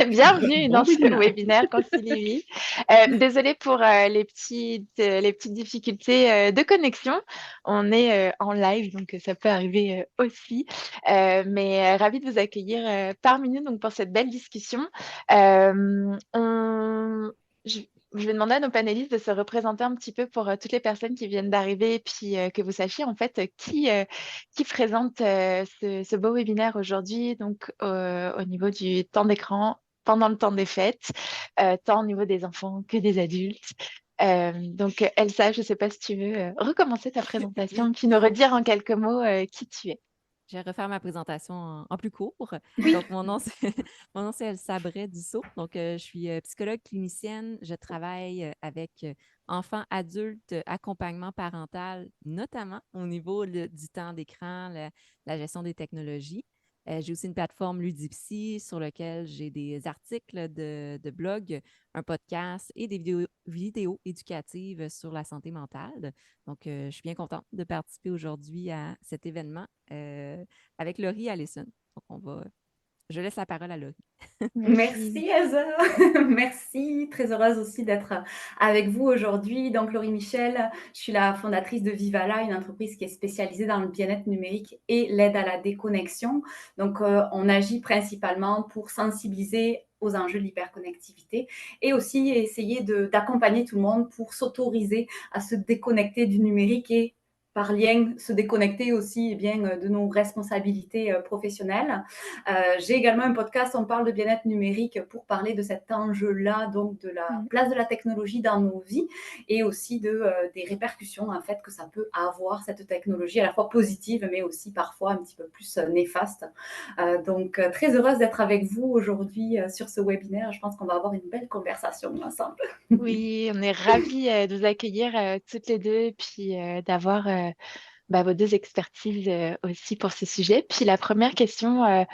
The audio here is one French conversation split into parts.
Bienvenue Bon dans ce webinaire. webinaire Concilivi. Désolée pour les petites difficultés de connexion. On est en live, donc ça peut arriver aussi. Mais ravie de vous accueillir parmi nous donc, pour cette belle discussion. Euh, on- Je... je vais demander à nos panélistes de se représenter un petit peu pour toutes les personnes qui viennent d'arriver, et puis que vous sachiez en fait qui présente ce beau webinaire aujourd'hui, donc au niveau du temps d'écran pendant le temps des fêtes, tant au niveau des enfants que des adultes. Donc, Elsa, je ne sais pas si tu veux recommencer ta présentation, Oui, puis nous redire en quelques mots qui tu es. je vais refaire ma présentation en plus court. Oui, Donc, mon nom, c'est, mon nom, c'est Elsa Bray-Dussault. Donc, je suis psychologue clinicienne. Je travaille avec enfants, adultes, accompagnement parental, notamment au niveau du temps d'écran, la gestion des technologies. J'ai aussi une plateforme Ludipsy sur laquelle j'ai des articles de blog, un podcast et des vidéos éducatives sur la santé mentale. Donc, je suis bien contente de participer aujourd'hui à cet événement avec Laurie Allison. Donc, je laisse la parole à Laurie. Merci. merci Elsa. Merci, très heureuse aussi d'être avec vous aujourd'hui. Donc Laurie Michel, je suis la fondatrice de Vivala, une entreprise qui est spécialisée dans le bien-être numérique et l'aide à la déconnexion. Donc on agit principalement pour sensibiliser aux enjeux de l'hyperconnectivité et aussi essayer d'accompagner tout le monde pour s'autoriser à se déconnecter du numérique et par lien se déconnecter aussi de nos responsabilités professionnelles. J'ai également un podcast, on parle de bien-être numérique pour parler de cet enjeu-là, donc de la Mm. place de la technologie dans nos vies et aussi des répercussions en fait que ça peut avoir cette technologie, à la fois positive mais aussi parfois un petit peu plus néfaste. Donc très heureuse d'être avec vous aujourd'hui sur ce webinaire. Je pense qu'on va avoir une belle conversation ensemble. Oui, on est ravis de vous accueillir toutes les deux, puis d'avoir vos deux expertises aussi pour ce sujet. Puis la première question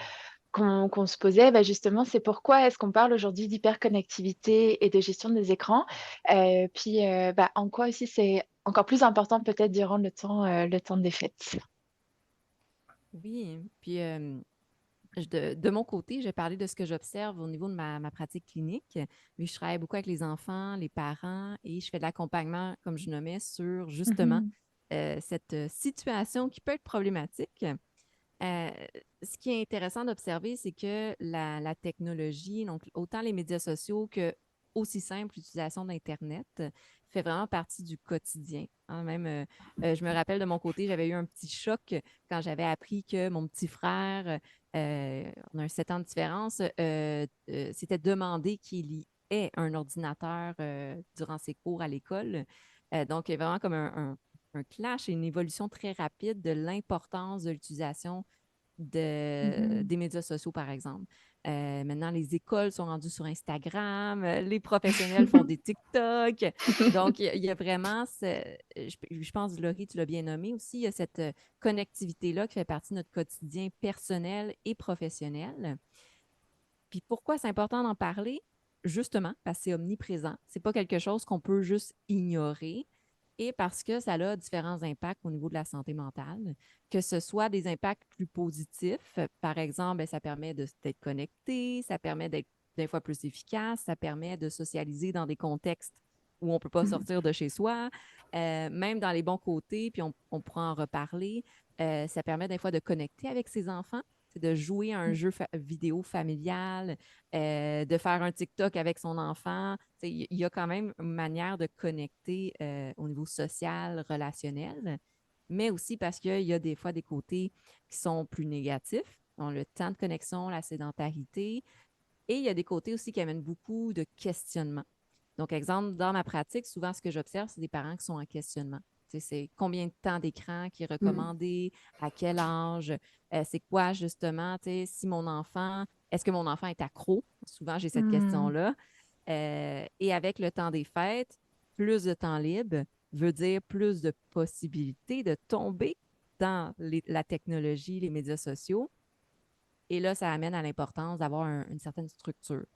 qu'on se posait, justement, c'est pourquoi est-ce qu'on parle aujourd'hui d'hyperconnectivité et de gestion des écrans? Puis en quoi aussi c'est encore plus important peut-être durant le temps des fêtes. Oui, puis de mon côté, j'ai parlé de ce que j'observe au niveau de ma pratique clinique. Mais je travaille beaucoup avec les enfants, les parents et je fais de l'accompagnement, comme je nommais, sur justement Mhm. cette situation qui peut être problématique. Euh, Ce qui est intéressant d'observer, c'est que la technologie, donc autant les médias sociaux que aussi simple l'utilisation d'Internet, fait vraiment partie du quotidien, hein. Même, je me rappelle de mon côté, j'avais eu un petit choc quand j'avais appris que mon petit frère, on a un 7 ans de différence, s'était demandé qu'il y ait un ordinateur durant ses cours à l'école. Donc, il y a vraiment comme un clash et une évolution très rapide de l'importance de l'utilisation Mhm. des médias sociaux, par exemple. Maintenant, les écoles sont rendues sur Instagram, les professionnels font des TikTok. Donc, il y a vraiment, je pense, Laurie, tu l'as bien nommé aussi, il y a cette connectivité-là qui fait partie de notre quotidien personnel et professionnel. Puis pourquoi c'est important d'en parler? Justement, parce que c'est omniprésent. C'est pas quelque chose qu'on peut juste ignorer et parce que ça a différents impacts au niveau de la santé mentale, que ce soit des impacts plus positifs. Par exemple, ben, ça permet d'être connecté, ça permet d'être des fois plus efficace, ça permet de socialiser dans des contextes où on ne peut pas sortir de chez soi, même dans les bons côtés, puis on pourra en reparler. Ça permet des fois de connecter avec ses enfants, c'est de jouer à un jeu vidéo familial, de faire un TikTok avec son enfant. Il y a quand même une manière de connecter au niveau social, relationnel, mais aussi parce qu'il y a des fois des côtés qui sont plus négatifs, dans le temps de connexion, la sédentarité, et il y a des côtés aussi qui amènent beaucoup de questionnement. Donc, exemple, dans ma pratique, souvent, ce que j'observe, c'est des parents qui sont en questionnement. C'est combien de temps d'écran qui est recommandé, à quel âge, c'est quoi justement, si mon enfant, est-ce que mon enfant est accro? Souvent, j'ai cette Mhm. question-là. Et avec le temps des fêtes, plus de temps libre veut dire plus de possibilités de tomber dans la technologie, les médias sociaux. Et là, ça amène à l'importance d'avoir une certaine structure.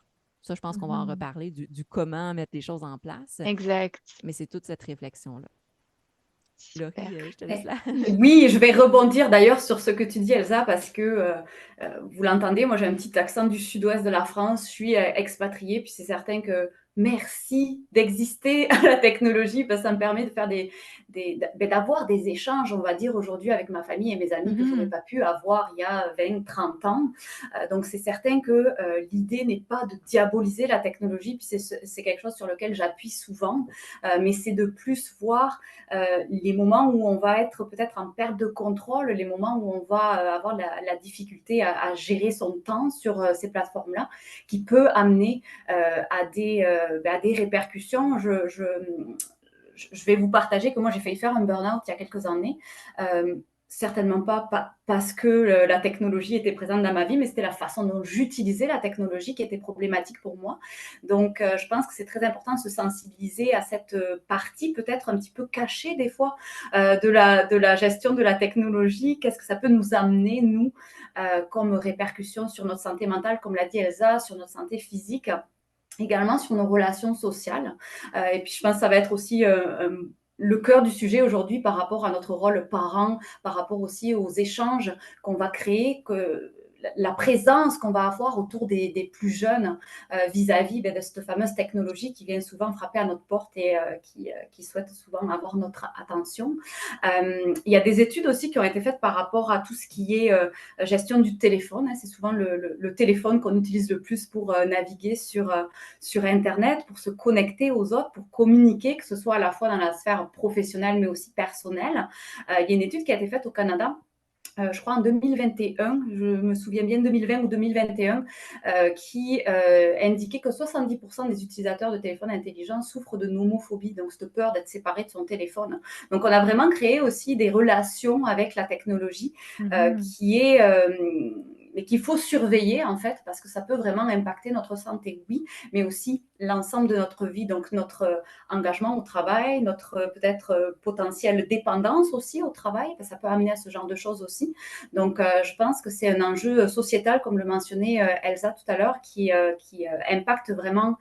Ça, je pense qu'on va en Mhm. reparler du comment mettre les choses en place, Exact. mais c'est toute cette réflexion-là. Super. Laurie, je te laisse là. Oui, je vais rebondir d'ailleurs sur ce que tu dis, Elsa, parce que vous l'entendez, moi j'ai un petit accent du sud-ouest de la France, je suis expatriée, puis c'est certain que merci d'exister à la technologie, parce que ça me permet de faire d'avoir des échanges, on va dire, aujourd'hui avec ma famille et mes amis que j'aurais pas pu avoir il y a 20, 30 ans. Donc c'est certain que l'idée n'est pas de diaboliser la technologie, puis c'est quelque chose sur lequel j'appuie souvent, mais c'est de plus voir les moments où on va être peut-être en perte de contrôle, les moments où on va avoir la difficulté à gérer son temps sur ces plateformes-là, qui peut amener à des répercussions. Je vais vous partager que moi, j'ai failli faire un burn-out il y a quelques années. Certainement pas parce que la technologie était présente dans ma vie, mais c'était la façon dont j'utilisais la technologie qui était problématique pour moi. Donc, je pense que c'est très important de se sensibiliser à cette partie peut-être un petit peu cachée des fois de la gestion de la technologie. Qu'est-ce que ça peut nous amener, nous, comme répercussions sur notre santé mentale, comme l'a dit Elsa, sur notre santé physique, également sur nos relations sociales. Et puis, je pense que ça va être aussi le cœur du sujet aujourd'hui par rapport à notre rôle parent, par rapport aussi aux échanges qu'on va créer, que la présence qu'on va avoir autour des plus jeunes vis-à-vis de cette fameuse technologie qui vient souvent frapper à notre porte et qui souhaite souvent avoir notre attention. Il y a des études aussi qui ont été faites par rapport à tout ce qui est gestion du téléphone. C'est souvent le téléphone qu'on utilise le plus pour naviguer sur Internet, pour se connecter aux autres, pour communiquer, que ce soit à la fois dans la sphère professionnelle mais aussi personnelle. Il y a une étude qui a été faite au Canada, je crois en 2021, je me souviens bien 2020 ou 2021, qui indiquait que 70% des utilisateurs de téléphones intelligents souffrent de nomophobie, donc cette peur d'être séparé de son téléphone. Donc on a vraiment créé aussi des relations avec la technologie mais qu'il faut surveiller en fait, parce que ça peut vraiment impacter notre santé, oui, mais aussi l'ensemble de notre vie, donc notre engagement au travail, notre peut-être potentielle dépendance aussi au travail, parce que ça peut amener à ce genre de choses aussi. Donc, je pense que c'est un enjeu sociétal, comme le mentionnait Elsa tout à l'heure, qui impacte vraiment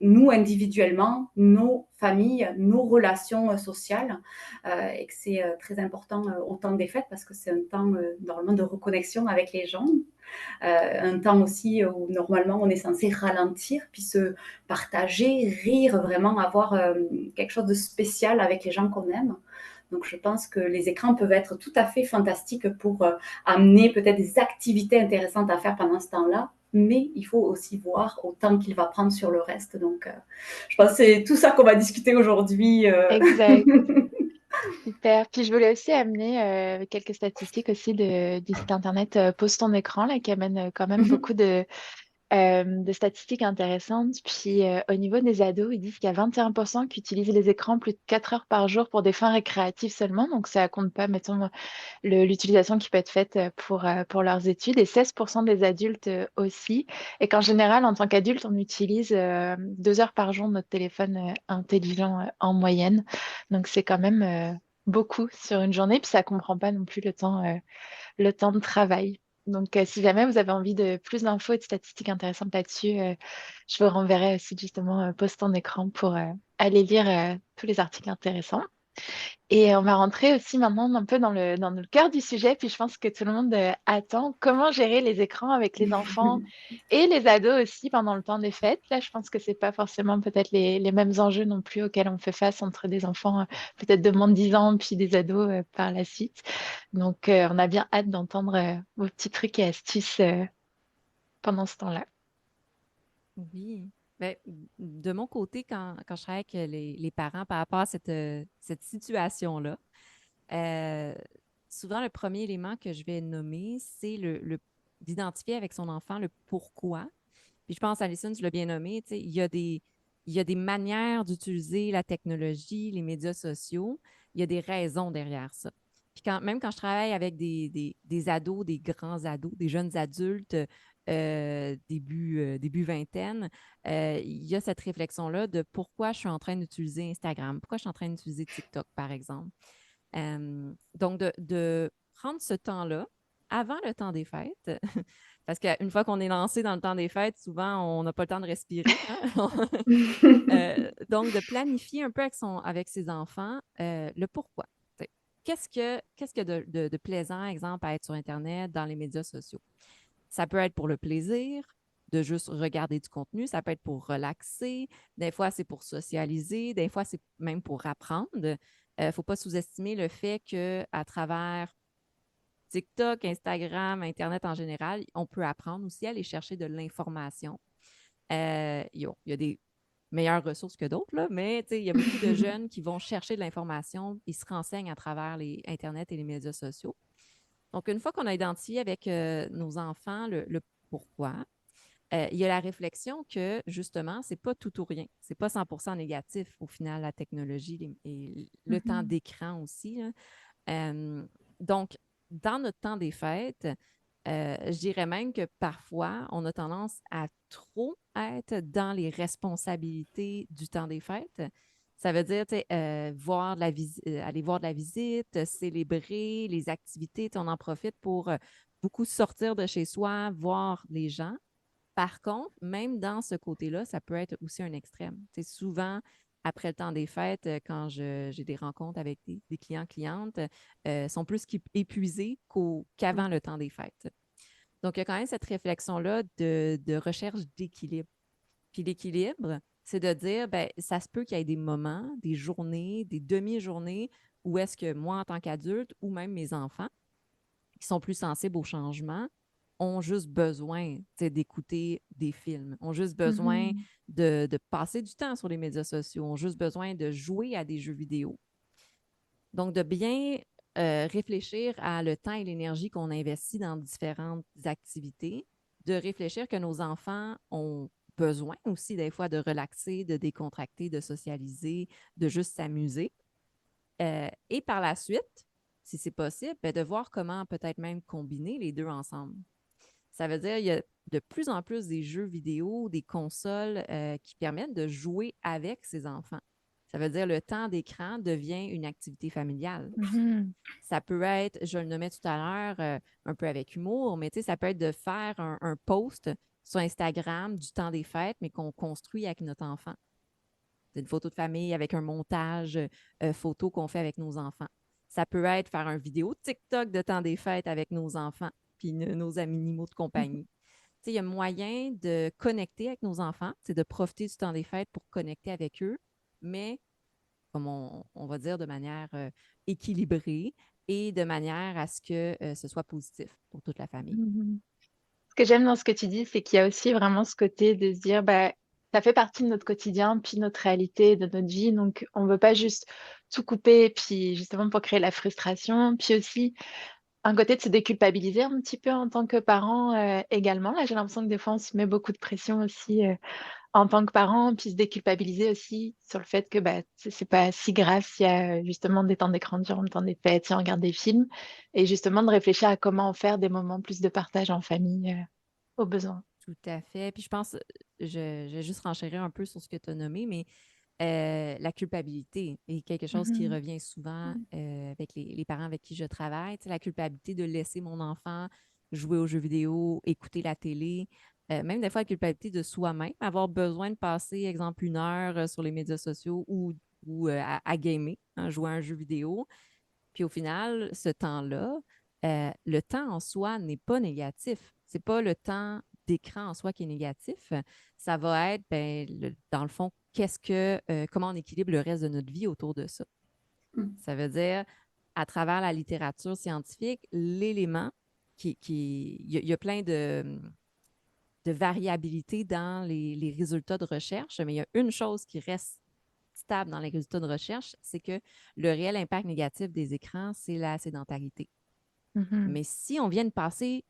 nous individuellement, nos familles, nos relations sociales, et que c'est très important au temps des fêtes parce que c'est un temps normalement de reconnexion avec les gens, un temps aussi où normalement on est censé ralentir, puis se partager, rire, vraiment avoir quelque chose de spécial avec les gens qu'on aime. Donc, je pense que les écrans peuvent être tout à fait fantastiques pour amener peut-être des activités intéressantes à faire pendant ce temps-là, mais il faut aussi voir au temps qu'il va prendre sur le reste. Donc, je pense que c'est tout ça qu'on va discuter aujourd'hui. Exact. Super. Puis je voulais aussi amener quelques statistiques aussi du site internet Pose ton écran, là, qui amène quand même beaucoup de statistiques intéressantes. Puis au niveau des ados, ils disent qu'il y a 21% qui utilisent les écrans plus de 4 heures par jour pour des fins récréatives seulement. Donc ça compte pas, mettons, l'utilisation qui peut être faite pour leurs études. Et 16% des adultes aussi. Et qu'en général, en tant qu'adulte, on utilise 2 heures par jour notre téléphone intelligent en moyenne. Donc c'est quand même beaucoup sur une journée. Puis ça comprend pas non plus le temps de travail. Donc, si jamais vous avez envie de plus d'infos et de statistiques intéressantes là-dessus, je vous renverrai aussi justement post en écran pour aller lire tous les articles intéressants. Et on va rentrer aussi maintenant un peu dans le cœur du sujet, puis je pense que tout le monde attend comment gérer les écrans avec les enfants et les ados aussi pendant le temps des fêtes. Là, je pense que c'est pas forcément peut-être les mêmes enjeux non plus auxquels on fait face entre des enfants peut-être de moins de 10 ans puis des ados par la suite. Donc, on a bien hâte d'entendre vos petits trucs et astuces pendant ce temps-là. Oui. Ben, de mon côté, quand je travaille avec les parents par rapport à cette situation-là, euh, souvent le premier élément que je vais nommer, c'est d'identifier avec son enfant le pourquoi. Puis je pense, Alison, tu l'as bien nommé, tu sais, il y a des manières d'utiliser la technologie, les médias sociaux. Il y a des raisons derrière ça. Puis même quand je travaille avec des ados, des grands ados, des jeunes adultes, début vingtaine, il y a cette réflexion-là de pourquoi je suis en train d'utiliser Instagram, pourquoi je suis en train d'utiliser TikTok, par exemple. Donc, de prendre ce temps-là avant le temps des fêtes, Parce qu'une fois qu'on est lancé dans le temps des fêtes, souvent, on n'a pas le temps de respirer, hein? Donc, de planifier un peu avec ses enfants le pourquoi. T'sais, qu'est-ce que de plaisant, exemple, à être sur Internet, dans les médias sociaux? Ça peut être pour le plaisir, de juste regarder du contenu. Ça peut être pour relaxer. Des fois, c'est pour socialiser. Des fois, c'est même pour apprendre. Il ne faut pas sous-estimer le fait qu'à travers TikTok, Instagram, Internet en général, on peut apprendre aussi à aller chercher de l'information. Il y a des meilleures ressources que d'autres, là, mais il y a beaucoup de jeunes qui vont chercher de l'information, ils se renseignent à travers les Internet et les médias sociaux. Donc, une fois qu'on a identifié avec nos enfants le pourquoi, il y a la réflexion que, justement, c'est pas tout ou rien. C'est pas 100% négatif, au final, la technologie et le temps d'écran aussi, là. Donc, dans notre temps des fêtes, je dirais même que parfois, on a tendance à trop être dans les responsabilités du temps des fêtes. Ça veut dire, tu sais, aller voir de la visite, célébrer les activités, on en profite pour beaucoup sortir de chez soi, voir les gens. Par contre, même dans ce côté-là, ça peut être aussi un extrême. C'est souvent, après le temps des fêtes, quand j'ai des rencontres avec des clients-clientes, sont plus épuisés qu'avant le temps des fêtes. Donc, il y a quand même cette réflexion-là de recherche d'équilibre. Puis l'équilibre, c'est de dire, ben, ça se peut qu'il y ait des moments, des journées, des demi-journées où est-ce que moi, en tant qu'adulte, ou même mes enfants, qui sont plus sensibles au changement, ont juste besoin d'écouter des films, ont juste besoin de passer du temps sur les médias sociaux, ont juste besoin de jouer à des jeux vidéo. Donc, de bien réfléchir à le temps et l'énergie qu'on investit dans différentes activités, de réfléchir que nos enfants ont besoin aussi des fois de relaxer, de décontracter, de socialiser, de juste s'amuser. Et par la suite, si c'est possible, ben, de voir comment peut-être même combiner les deux ensemble. Ça veut dire qu'il y a de plus en plus des jeux vidéo, des consoles qui permettent de jouer avec ses enfants. Ça veut dire le temps d'écran devient une activité familiale. Ça peut être, je le nommais tout à l'heure, un peu avec humour, mais ça peut être de faire un post sur Instagram du temps des fêtes, mais qu'on construit avec notre enfant. C'est une photo de famille avec un montage photo qu'on fait avec nos enfants. Ça peut être faire une vidéo TikTok de temps des fêtes avec nos enfants puis nos animaux de compagnie. Il y a moyen de connecter avec nos enfants, c'est de profiter du temps des fêtes pour connecter avec eux, mais comme on va dire, de manière équilibrée et de manière à ce que ce soit positif pour toute la famille. Ce que j'aime dans ce que tu dis, c'est qu'il y a aussi vraiment ce côté de se dire, bah, ça fait partie de notre quotidien, puis notre réalité, de notre vie. Donc, on ne veut pas juste tout couper, puis justement pour créer la frustration. Puis aussi, un côté de se déculpabiliser un petit peu en tant que parent également. Là, j'ai l'impression que des fois, on se met beaucoup de pression aussi en tant que parent, puis se déculpabiliser aussi sur le fait que bah, c'est pas si grave s'il y a justement des temps d'écran durant le temps des fêtes, si on regarde des films, et justement de réfléchir à comment en faire des moments plus de partage en famille au besoin. Tout à fait. Puis je pense, je vais juste renchérir un peu sur ce que tu as nommé, mais la culpabilité est quelque chose qui Mhm. revient souvent avec les parents avec qui je travaille. La culpabilité de laisser mon enfant jouer aux jeux vidéo, écouter la télé, même des fois la culpabilité de soi-même, avoir besoin de passer, exemple, 1 heure sur les médias sociaux ou à gamer, hein, jouer à un jeu vidéo. Puis au final, ce temps-là, le temps en soi n'est pas négatif. C'est pas le temps d'écran en soi qui est négatif. Ça va être, ben, dans le fond, comment on équilibre le reste de notre vie autour de ça. Ça veut dire, à travers la littérature scientifique, l'élément il y a plein de variabilité dans les résultats de recherche, mais il y a une chose qui reste stable dans les résultats de recherche, c'est que le réel impact négatif des écrans, c'est la sédentarité. Mhm. Mais si on vient de passer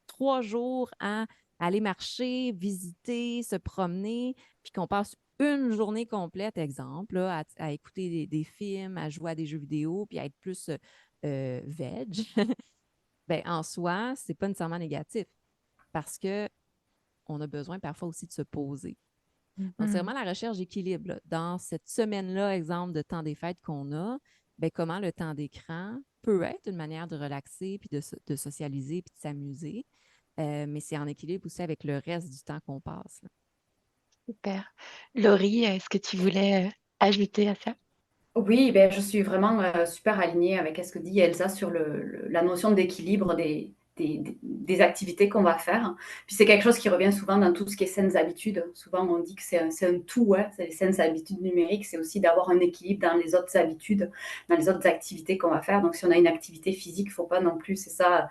3 jours à aller marcher, visiter, se promener, puis qu'on passe une journée complète, exemple, là, à écouter des films, à jouer à des jeux vidéo, puis à être plus veg, ben, en soi, c'est pas nécessairement négatif parce que on a besoin parfois aussi de se poser. Donc, c'est Mhm. vraiment la recherche d'équilibre. Là. Dans cette semaine-là, exemple de temps des fêtes qu'on a, ben, comment le temps d'écran peut être une manière de relaxer, puis de socialiser, puis de s'amuser, mais c'est en équilibre aussi avec le reste du temps qu'on passe, là. Super. Laurie, est-ce que tu voulais ajouter à ça? Oui, ben, je suis vraiment super alignée avec ce que dit Elsa sur la notion d'équilibre des activités qu'on va faire. Puis c'est quelque chose qui revient souvent dans tout ce qui est saines habitudes. Souvent, on dit que c'est un tout, ouais, c'est les saines habitudes numériques, c'est aussi d'avoir un équilibre dans les autres habitudes, dans les autres activités qu'on va faire. Donc, si on a une activité physique, il ne faut pas non plus, c'est ça.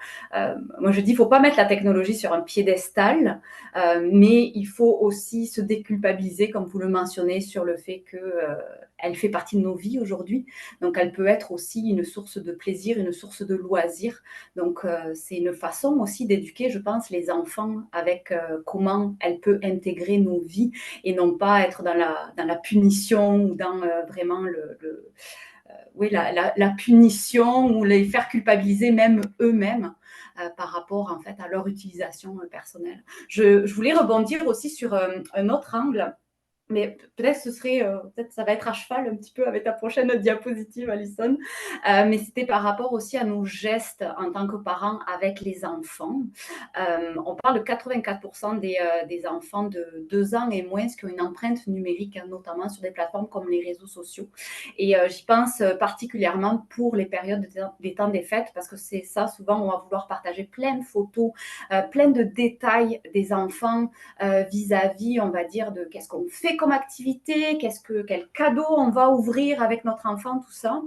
Moi, je dis, il ne faut pas mettre la technologie sur un piédestal, mais il faut aussi se déculpabiliser, comme vous le mentionnez, sur le fait que elle fait partie de nos vies aujourd'hui. Donc, elle peut être aussi une source de plaisir, une source de loisir. Donc, c'est une façon aussi d'éduquer, je pense, les enfants avec comment elle peut intégrer nos vies et non pas être dans la punition ou dans vraiment oui, la punition ou les faire culpabiliser même eux-mêmes par rapport en fait à leur utilisation personnelle. Je voulais rebondir aussi sur un autre angle, mais peut-être ce serait, peut-être ça va être à cheval un petit peu avec ta prochaine diapositive, Alison. Mais c'était par rapport aussi à nos gestes en tant que parents avec les enfants. On parle de 84% des enfants de 2 ans et moins qui ont une empreinte numérique, hein, notamment sur des plateformes comme les réseaux sociaux. Et j'y pense particulièrement pour les périodes des temps des fêtes, parce que c'est ça, souvent, on va vouloir partager plein de photos, plein de détails des enfants vis-à-vis, on va dire, de qu'est-ce qu'on fait comme activité, quel cadeau on va ouvrir avec notre enfant, tout ça.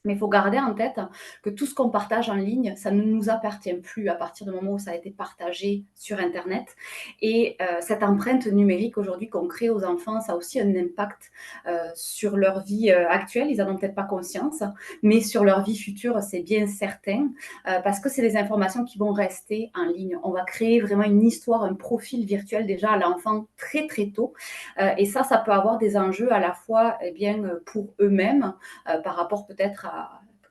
Mais il faut garder en tête que tout ce qu'on partage en ligne, ça ne nous appartient plus à partir du moment où ça a été partagé sur Internet. Et cette empreinte numérique aujourd'hui qu'on crée aux enfants, ça a aussi un impact sur leur vie actuelle. Ils n'en ont peut-être pas conscience, mais sur leur vie future, c'est bien certain, parce que c'est des informations qui vont rester en ligne. On va créer vraiment une histoire, un profil virtuel déjà à l'enfant très très tôt. Et ça peut avoir des enjeux à la fois pour eux-mêmes, par rapport peut-être à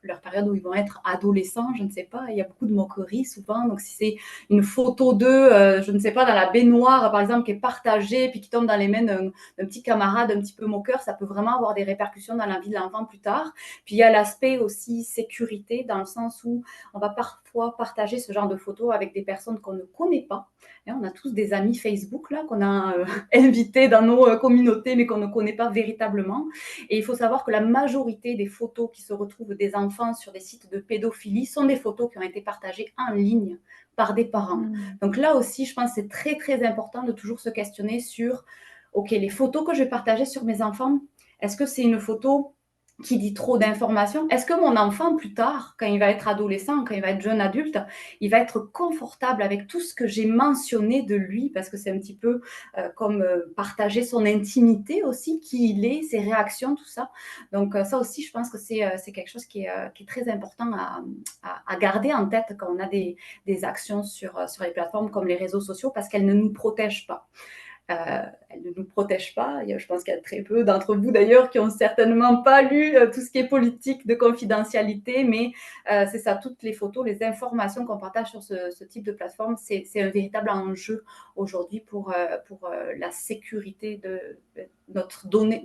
leur période où ils vont être adolescents, je ne sais pas, il y a beaucoup de moqueries souvent, donc si c'est une photo d'eux, je ne sais pas, dans la baignoire par exemple, qui est partagée, puis qui tombe dans les mains d'un petit camarade un petit peu moqueur, ça peut vraiment avoir des répercussions dans la vie de l'enfant plus tard. Puis il y a l'aspect aussi sécurité, dans le sens où on va parfois partager ce genre de photos avec des personnes qu'on ne connaît pas. Et on a tous des amis Facebook là, qu'on a invités dans nos communautés, mais qu'on ne connaît pas véritablement. Et il faut savoir que la majorité des photos qui se retrouvent des enfants sur des sites de pédophilie sont des photos qui ont été partagées en ligne par des parents. Donc là aussi, je pense que c'est très, très important de toujours se questionner sur, OK, les photos que je vais partager sur mes enfants, est-ce que c'est une photo qui dit trop d'informations? Est-ce que mon enfant, plus tard, quand il va être adolescent, quand il va être jeune adulte, il va être confortable avec tout ce que j'ai mentionné de lui? Parce que c'est un petit peu comme partager son intimité aussi, qui il est, ses réactions, tout ça. Donc ça aussi, je pense que c'est quelque chose qui est très important à garder en tête quand on a des actions sur les plateformes comme les réseaux sociaux, parce qu'elles ne nous protègent pas. Elle ne nous protège pas. Je pense qu'il y a très peu d'entre vous d'ailleurs qui n'ont certainement pas lu tout ce qui est politique de confidentialité, mais c'est ça, toutes les photos, les informations qu'on partage sur ce type de plateforme, c'est un véritable enjeu aujourd'hui pour la sécurité de notre donnée,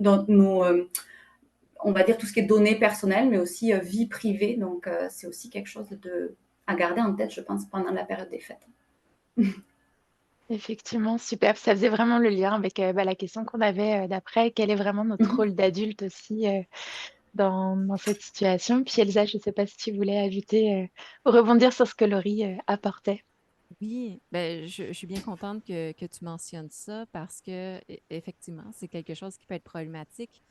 on va dire tout ce qui est données personnelles, mais aussi vie privée. Donc c'est aussi quelque chose à garder en tête, je pense, pendant la période des fêtes. Effectivement, super. Ça faisait vraiment le lien avec la question qu'on avait d'après. Quel est vraiment notre rôle d'adulte aussi dans cette situation? Puis Elsa, je ne sais pas si tu voulais ajouter ou rebondir sur ce que Laurie apportait. Oui, ben, je suis bien contente que tu mentionnes ça parce que, effectivement, c'est quelque chose qui peut être problématique.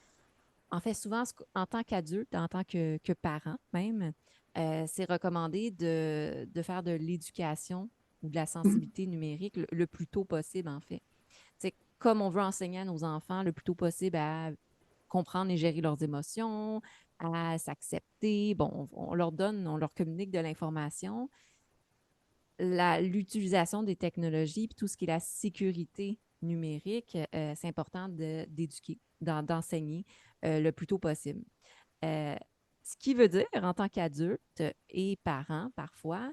En fait, souvent, en tant qu'adulte, en tant que parent même, c'est recommandé de faire de l'éducation ou de la sensibilité numérique le plus tôt possible, en fait. C'est comme on veut enseigner à nos enfants le plus tôt possible à comprendre et gérer leurs émotions, à s'accepter. Bon, on leur donne, on leur communique de l'information. L'utilisation des technologies, puis tout ce qui est la sécurité numérique, c'est important d'éduquer, d'enseigner le plus tôt possible. Euh, Ce qui veut dire, en tant qu'adulte et parent, parfois,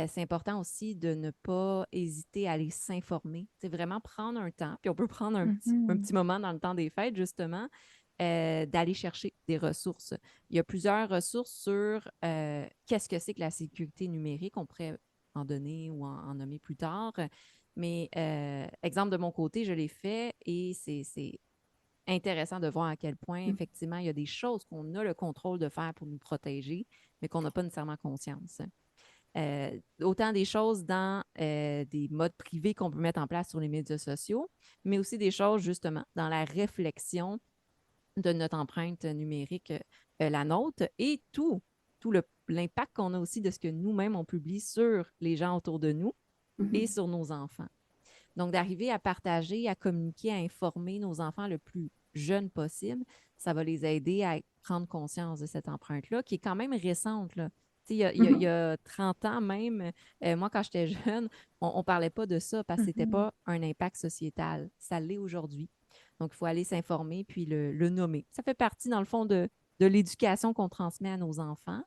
c'est important aussi de ne pas hésiter à aller s'informer. C'est vraiment prendre un temps, puis on peut prendre un Mhm. petit moment dans le temps des fêtes, justement, d'aller chercher des ressources. Il y a plusieurs ressources sur qu'est-ce que c'est que la sécurité numérique. On pourrait en donner ou en nommer plus tard. Mais exemple de mon côté, je l'ai fait et c'est intéressant de voir à quel point, effectivement, il y a des choses qu'on a le contrôle de faire pour nous protéger, mais qu'on n'a pas nécessairement conscience. Autant des choses dans des modes privés qu'on peut mettre en place sur les médias sociaux, mais aussi des choses, justement, dans la réflexion de notre empreinte numérique, la nôtre, et tout l'impact qu'on a aussi de ce que nous-mêmes, on publie sur les gens autour de nous et sur nos enfants. Donc, d'arriver à partager, à communiquer, à informer nos enfants le plus jeunes possible, ça va les aider à prendre conscience de cette empreinte-là, qui est quand même récente, là. Il y a 30 ans même, moi, quand j'étais jeune, on ne parlait pas de ça parce que ce n'était pas un impact sociétal. Ça l'est aujourd'hui. Donc, il faut aller s'informer puis le nommer. Ça fait partie, dans le fond, de l'éducation qu'on transmet à nos enfants.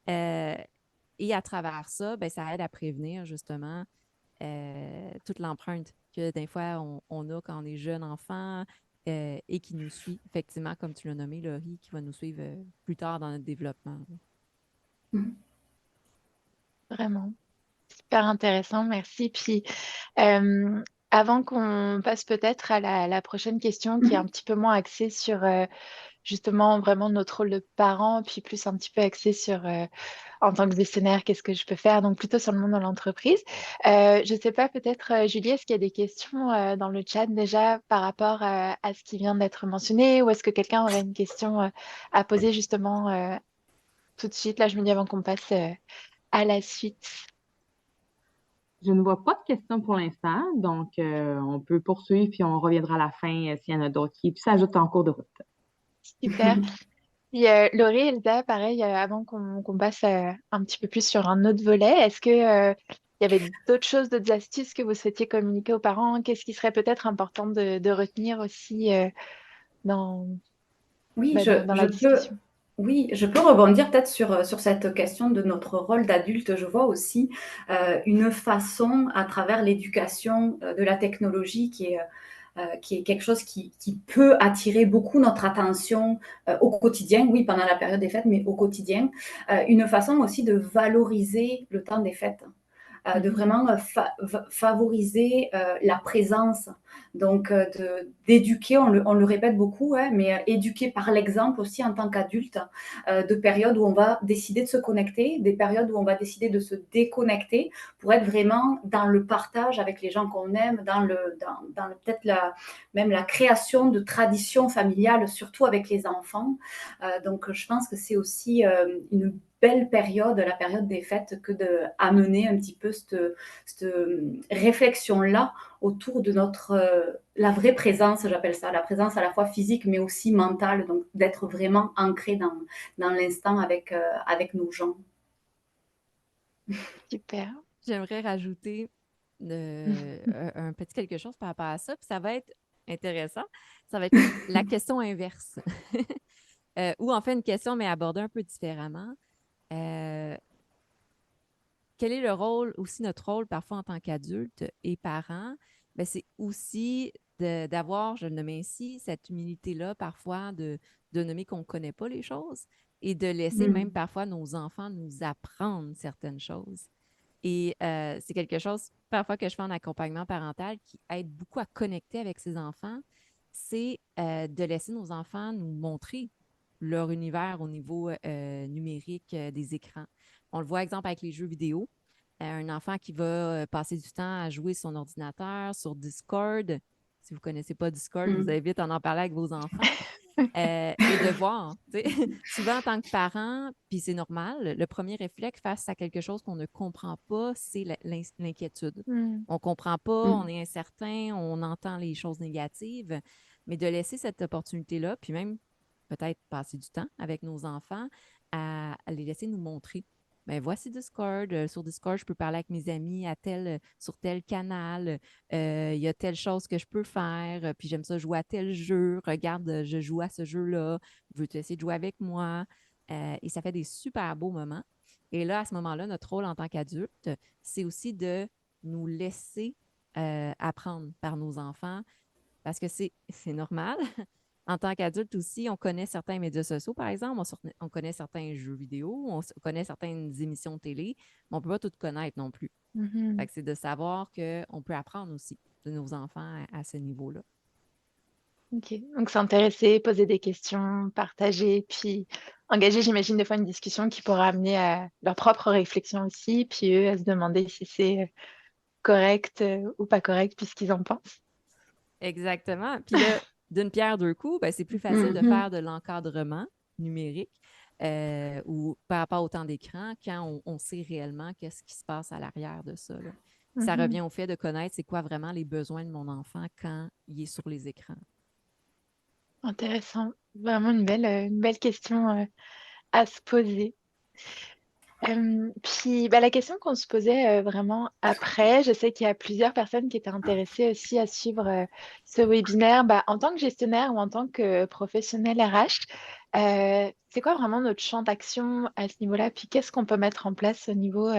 Et à travers ça, ben, ça aide à prévenir, justement, toute l'empreinte que des fois on a quand on est jeune enfant et qui nous suit, effectivement, comme tu l'as nommé, Laurie, qui va nous suivre plus tard dans notre développement. Vraiment. Super intéressant, merci. Puis, euh, avant qu'on passe peut-être à la prochaine question qui est un petit peu moins axée sur justement vraiment notre rôle de parent, puis plus un petit peu axée sur en tant que gestionnaire, qu'est-ce que je peux faire, donc plutôt sur le monde de l'entreprise. Je ne sais pas, peut-être, Julie, est-ce qu'il y a des questions dans le chat déjà par rapport à ce qui vient d'être mentionné, ou est-ce que quelqu'un aurait une question à poser justement tout de suite? Là, je me dis avant qu'on passe à la suite. Je ne vois pas de questions pour l'instant, donc on peut poursuivre puis on reviendra à la fin s'il y en a d'autres qui s'ajoutent en cours de route. Super. Puis, Laurie, Elsa, pareil, avant qu'on passe un petit peu plus sur un autre volet, est-ce que, il y avait d'autres choses, d'autres astuces que vous souhaitiez communiquer aux parents? Qu'est-ce qui serait peut-être important de retenir aussi dans, Oui, dans la discussion? je peux rebondir peut-être sur cette question de notre rôle d'adulte. Je vois aussi une façon à travers l'éducation de la technologie qui est quelque chose qui peut attirer beaucoup notre attention au quotidien, oui, pendant la période des fêtes, mais au quotidien. Une façon aussi de valoriser le temps des fêtes. De vraiment favoriser la présence, donc d'éduquer, on le répète beaucoup, hein, mais éduquer par l'exemple aussi en tant qu'adulte, de périodes où on va décider de se connecter, des périodes où on va décider de se déconnecter pour être vraiment dans le partage avec les gens qu'on aime, dans peut-être même la création de traditions familiales, surtout avec les enfants. Donc je pense que c'est aussi une belle période, la période des fêtes, que d'amener un petit peu cette réflexion-là autour de la vraie présence, j'appelle ça, la présence à la fois physique mais aussi mentale, donc d'être vraiment ancré dans l'instant avec nos gens. Super. J'aimerais rajouter un petit quelque chose par rapport à ça, puis ça va être intéressant. Ça va être la question inverse. Ou en fait une question, mais abordée un peu différemment. Quel est le rôle, aussi notre rôle parfois en tant qu'adulte et parents? Ben, c'est aussi d'avoir, je le nomme ainsi, cette humilité-là parfois de nommer qu'on ne connaît pas les choses et de laisser même parfois nos enfants nous apprendre certaines choses. Et c'est quelque chose parfois que je fais en accompagnement parental qui aide beaucoup à connecter avec ses enfants, c'est de laisser nos enfants nous montrer leur univers au niveau numérique des écrans. On le voit, exemple, avec les jeux vidéo. Un enfant qui va passer du temps à jouer sur son ordinateur, sur Discord. Si vous ne connaissez pas Discord, je vous invite à en parler avec vos enfants. Et de voir, souvent en tant que parent, puis c'est normal, le premier réflexe face à quelque chose qu'on ne comprend pas, c'est l'inquiétude. On ne comprend pas, on est incertain, on entend les choses négatives, mais de laisser cette opportunité-là, puis même peut-être passer du temps avec nos enfants, à les laisser nous montrer. Ben, voici Discord. Sur Discord, je peux parler avec mes amis sur tel canal. Il y a telle chose que je peux faire. Puis j'aime ça jouer à tel jeu. Regarde, je joue à ce jeu-là. Veux-tu essayer de jouer avec moi? Et ça fait des super beaux moments. Et là, à ce moment-là, notre rôle en tant qu'adulte, c'est aussi de nous laisser apprendre par nos enfants parce que c'est normal. en tant qu'adulte aussi, on connaît certains médias sociaux, par exemple, on connaît certains jeux vidéo, connaît certaines émissions de télé, mais on ne peut pas tout connaître non plus. Fait que c'est de savoir qu'on peut apprendre aussi de nos enfants à ce niveau-là. Ok, donc s'intéresser, poser des questions, partager, puis engager, j'imagine, des fois une discussion qui pourra amener à leur propre réflexion aussi, puis eux à se demander si c'est correct ou pas correct, puis ce qu'ils en pensent. Exactement. Puis là, d'une pierre deux coups, ben, c'est plus facile de faire de l'encadrement numérique ou par rapport au temps d'écran quand on sait réellement qu'est-ce qui se passe à l'arrière de ça, là. Ça Mhm. revient au fait de connaître c'est quoi vraiment les besoins de mon enfant quand il est sur les écrans. Intéressant. Vraiment une belle question à se poser. Puis bah, la question qu'on se posait vraiment après, je sais qu'il y a plusieurs personnes qui étaient intéressées aussi à suivre ce webinaire. Bah, en tant que gestionnaire ou en tant que professionnel RH, c'est quoi vraiment notre champ d'action à ce niveau-là? Puis qu'est-ce qu'on peut mettre en place au niveau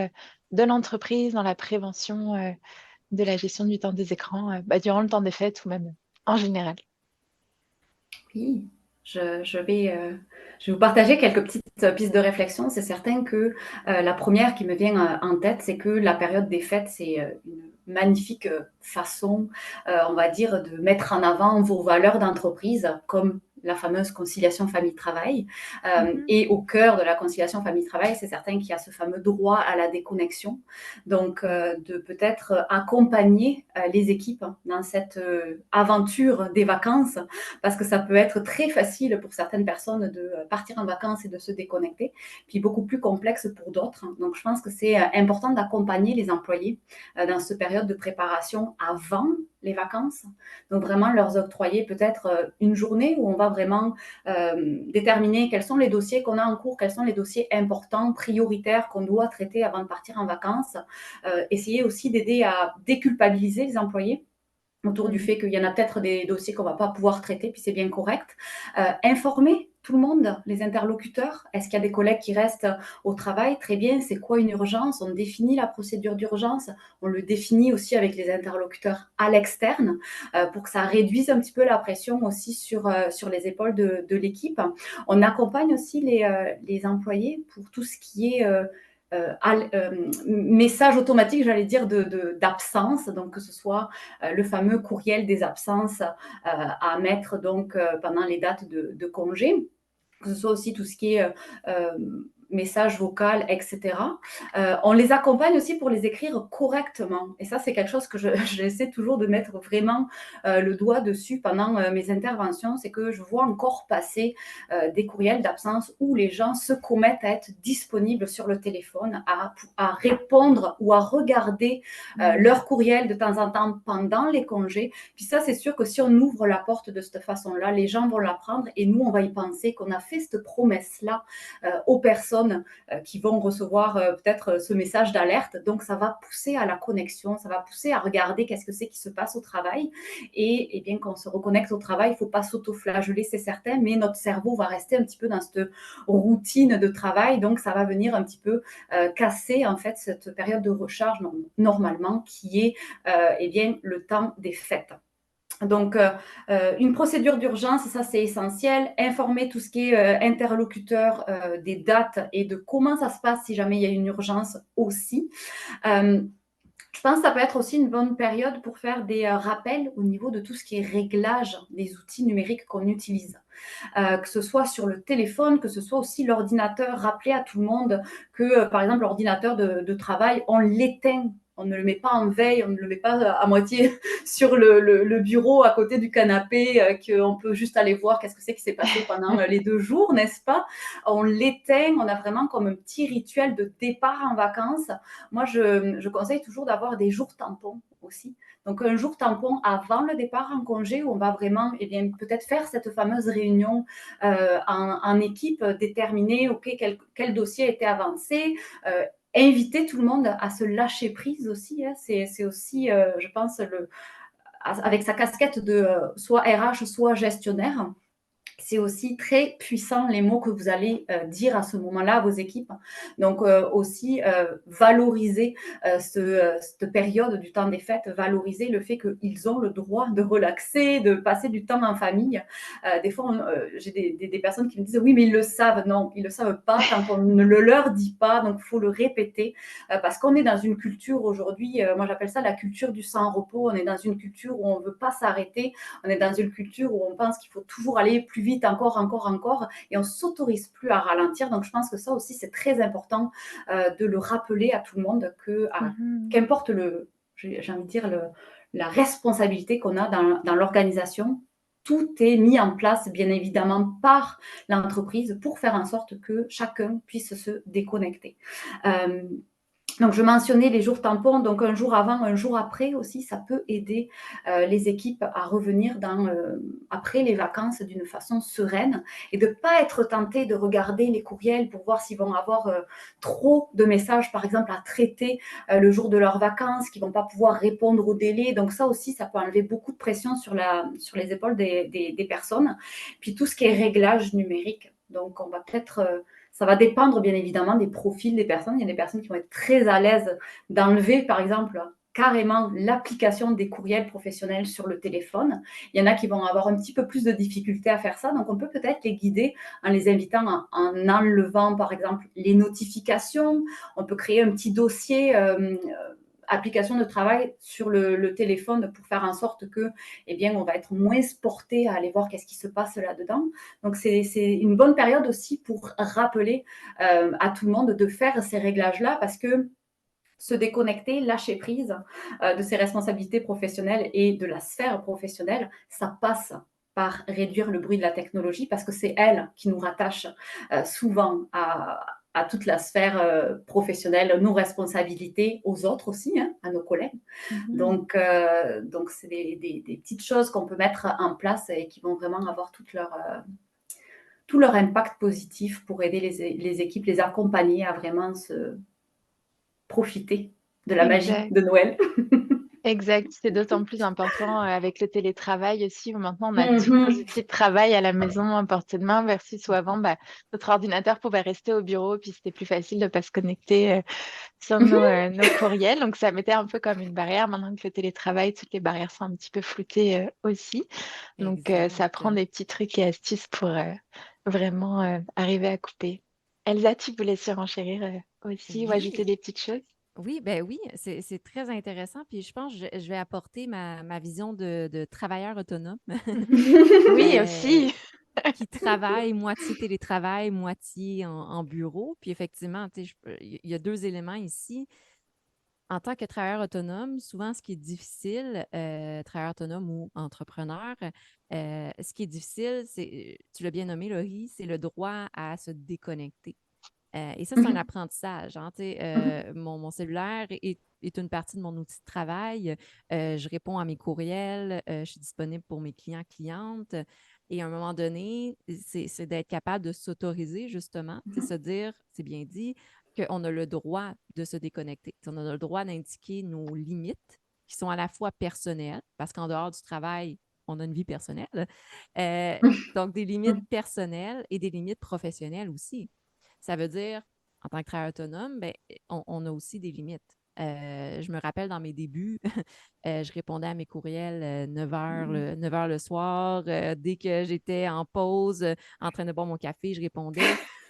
de l'entreprise dans la prévention de la gestion du temps des écrans bah, durant le temps des fêtes ou même en général? Oui, je vais vous partager quelques petites pistes de réflexion. C'est certain que la première qui me vient en tête, c'est que la période des fêtes, c'est une magnifique façon, on va dire, de mettre en avant vos valeurs d'entreprise, comme la fameuse conciliation famille-travail. Mhm. Et au cœur de la conciliation famille-travail, c'est certain qu'il y a ce fameux droit à la déconnexion. Donc, de peut-être accompagner les équipes dans cette aventure des vacances, parce que ça peut être très facile pour certaines personnes de partir en vacances et de se déconnecter, puis beaucoup plus complexe pour d'autres. Donc, je pense que c'est important d'accompagner les employés dans cette période de préparation avant les vacances. Donc, vraiment leur octroyer peut-être une journée où on va vraiment déterminer quels sont les dossiers qu'on a en cours, quels sont les dossiers importants, prioritaires qu'on doit traiter avant de partir en vacances. Essayer aussi d'aider à déculpabiliser les employés autour du Mhm. fait qu'il y en a peut-être des dossiers qu'on ne va pas pouvoir traiter, puis c'est bien correct. Informer tout le monde, les interlocuteurs. Est-ce qu'il y a des collègues qui restent au travail? Très bien, c'est quoi une urgence? On définit la procédure d'urgence, on le définit aussi avec les interlocuteurs à l'externe pour que ça réduise un petit peu la pression aussi sur les épaules de l'équipe. On accompagne aussi les employés pour tout ce qui est message automatique, j'allais dire, d'absence, donc que ce soit le fameux courriel des absences à mettre donc pendant les dates de congé, que ce soit aussi tout ce qui est message vocal, etc. On les accompagne aussi pour les écrire correctement. Et ça, c'est quelque chose que j'essaie toujours de mettre vraiment le doigt dessus pendant mes interventions. C'est que je vois encore passer des courriels d'absence où les gens se commettent à être disponibles sur le téléphone, à répondre ou à regarder leur courriel de temps en temps pendant les congés. Puis ça, c'est sûr que si on ouvre la porte de cette façon-là, les gens vont l'apprendre et nous, on va y penser qu'on a fait cette promesse-là aux personnes qui vont recevoir peut-être ce message d'alerte. Donc, ça va pousser à la connexion, ça va pousser à regarder qu'est-ce que c'est qui se passe au travail. Et bien, quand on se reconnecte au travail, il ne faut pas s'auto-flageller, c'est certain, mais notre cerveau va rester un petit peu dans cette routine de travail. Donc, ça va venir un petit peu casser, en fait, cette période de recharge, normalement, qui est eh bien, le temps des fêtes. Donc, une procédure d'urgence, ça c'est essentiel. Informer tout ce qui est interlocuteur des dates et de comment ça se passe si jamais il y a une urgence aussi. Je pense que ça peut être aussi une bonne période pour faire des rappels au niveau de tout ce qui est réglage des outils numériques qu'on utilise. Que ce soit sur le téléphone, que ce soit aussi l'ordinateur. Rappeler à tout le monde que, par exemple, l'ordinateur de travail, on l'éteint. On ne le met pas en veille, on ne le met pas à moitié sur le bureau à côté du canapé, qu'on peut juste aller voir qu'est-ce que c'est qui s'est passé pendant les 2 jours, n'est-ce pas? On l'éteint, on a vraiment comme un petit rituel de départ en vacances. Moi, je conseille toujours d'avoir des jours tampons aussi. Donc, un jour tampon avant le départ en congé où on va vraiment, eh bien, peut-être faire cette fameuse réunion en équipe, déterminer, OK, quel dossier a été avancé, inviter tout le monde à se lâcher prise aussi. Hein. C'est aussi, je pense, avec sa casquette de soit RH, soit gestionnaire, c'est aussi très puissant les mots que vous allez dire à ce moment-là à vos équipes. Donc aussi valoriser cette période du temps des fêtes, valoriser le fait qu'ils ont le droit de relaxer, de passer du temps en famille. Des fois, j'ai des personnes qui me disent oui, mais ils le savent. Non, ils ne le savent pas tant qu'on ne le leur dit pas. Donc, il faut le répéter parce qu'on est dans une culture aujourd'hui, moi j'appelle ça la culture du sans-repos. On est dans une culture où on ne veut pas s'arrêter. On est dans une culture où on pense qu'il faut toujours aller plus vite, encore, et on ne s'autorise plus à ralentir. Donc, je pense que ça aussi, c'est très important de le rappeler à tout le monde que, qu'importe j'ai envie de dire, la responsabilité qu'on a dans l'organisation, tout est mis en place, bien évidemment, par l'entreprise pour faire en sorte que chacun puisse se déconnecter. Donc, je mentionnais les jours tampons, donc un jour avant, un jour après aussi, ça peut aider les équipes à revenir après les vacances d'une façon sereine et de ne pas être tenté de regarder les courriels pour voir s'ils vont avoir trop de messages, par exemple, à traiter le jour de leurs vacances, qu'ils ne vont pas pouvoir répondre au délai. Donc, ça aussi, ça peut enlever beaucoup de pression sur les épaules des personnes. Puis, tout ce qui est réglage numérique. Donc, on va peut-être... ça va dépendre bien évidemment des profils des personnes. Il y a des personnes qui vont être très à l'aise d'enlever, par exemple, carrément l'application des courriels professionnels sur le téléphone. Il y en a qui vont avoir un petit peu plus de difficultés à faire ça. Donc, on peut peut-être les guider en les invitant en enlevant, par exemple, les notifications. On peut créer un petit dossier application de travail sur le téléphone pour faire en sorte que, eh bien, on va être moins porté à aller voir qu'est-ce qui se passe là-dedans. Donc, c'est une bonne période aussi pour rappeler à tout le monde de faire ces réglages-là parce que se déconnecter, lâcher prise de ses responsabilités professionnelles et de la sphère professionnelle, ça passe par réduire le bruit de la technologie parce que c'est elle qui nous rattache souvent à toute la sphère professionnelle, nos responsabilités aux autres aussi, hein, à nos collègues. Donc, c'est des petites choses qu'on peut mettre en place et qui vont vraiment avoir tout leur impact positif pour aider les équipes, les accompagner à vraiment se profiter de la magie Exact. de Noël. Exact, c'est d'autant plus important avec le télétravail aussi, où maintenant on a tous nos outils de travail à la maison à portée de main, versus où avant, notre ordinateur pouvait rester au bureau, puis c'était plus facile de ne pas se connecter sur nos courriels. Donc ça mettait un peu comme une barrière. Maintenant que le télétravail, toutes les barrières sont un petit peu floutées aussi. Donc ça prend des petits trucs et astuces pour vraiment arriver à couper. Elsa, tu voulais surenchérir aussi ou ajouter Oui. des petites choses? Oui, ben oui, c'est très intéressant. Puis je pense que je vais apporter ma vision de travailleur autonome Oui, euh, aussi. qui travaille moitié télétravail, moitié en bureau. Puis effectivement, tu sais, il y a deux éléments ici. En tant que travailleur autonome, souvent, ce qui est difficile, travailleur autonome ou entrepreneur, ce qui est difficile, c'est, tu l'as bien nommé, Laurie, c'est le droit à se déconnecter. Et ça, c'est un apprentissage. Hein, tu sais, mon cellulaire est une partie de mon outil de travail. Je réponds à mes courriels, je suis disponible pour mes clients, clientes. Et à un moment donné, c'est d'être capable de s'autoriser, justement, c'est se dire, c'est bien dit, qu'on a le droit de se déconnecter. On a le droit d'indiquer nos limites qui sont à la fois personnelles, parce qu'en dehors du travail, on a une vie personnelle. Donc, des limites personnelles et des limites professionnelles aussi. Ça veut dire, en tant que travailleur autonome, ben, on a aussi des limites. Je me rappelle dans mes débuts, je répondais à mes courriels 9 heures le soir. Dès que j'étais en pause, en train de boire mon café, je répondais.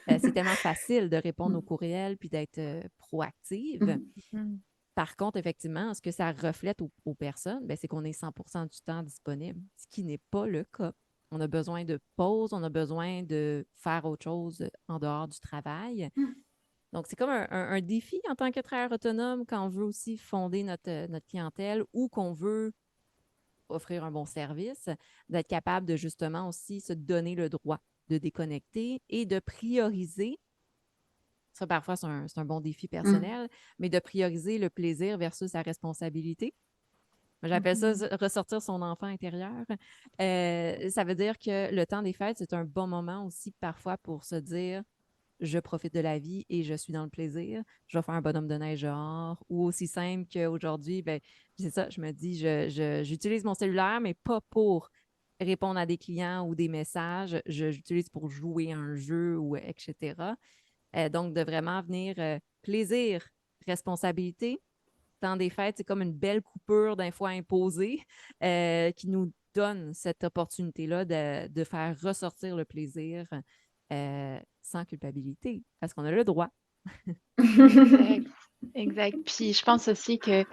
C'est tellement facile de répondre aux courriels puis d'être proactive. Par contre, effectivement, ce que ça reflète aux personnes, ben, c'est qu'on est 100 du temps disponible, ce qui n'est pas le cas. On a besoin de pause, on a besoin de faire autre chose en dehors du travail. Donc, c'est comme un défi en tant que travailleur autonome quand on veut aussi fonder notre clientèle ou qu'on veut offrir un bon service, d'être capable de justement aussi se donner le droit de déconnecter et de prioriser. Ça, parfois, c'est un bon défi personnel, mais de prioriser le plaisir versus la responsabilité. J'appelle ça ressortir son enfant intérieur. Ça veut dire que le temps des fêtes, c'est un bon moment aussi parfois pour se dire je profite de la vie et je suis dans le plaisir. Je vais faire un bonhomme de neige dehors. Ou aussi simple qu'aujourd'hui, ben, c'est ça, je me dis, j'utilise mon cellulaire, mais pas pour répondre à des clients ou des messages, j'utilise pour jouer à un jeu ou etc. Donc, de vraiment venir plaisir, responsabilité. Temps des fêtes, c'est comme une belle coupure d'un fois imposée qui nous donne cette opportunité-là de faire ressortir le plaisir sans culpabilité, parce qu'on a le droit. Exact. Exact. Puis je pense aussi que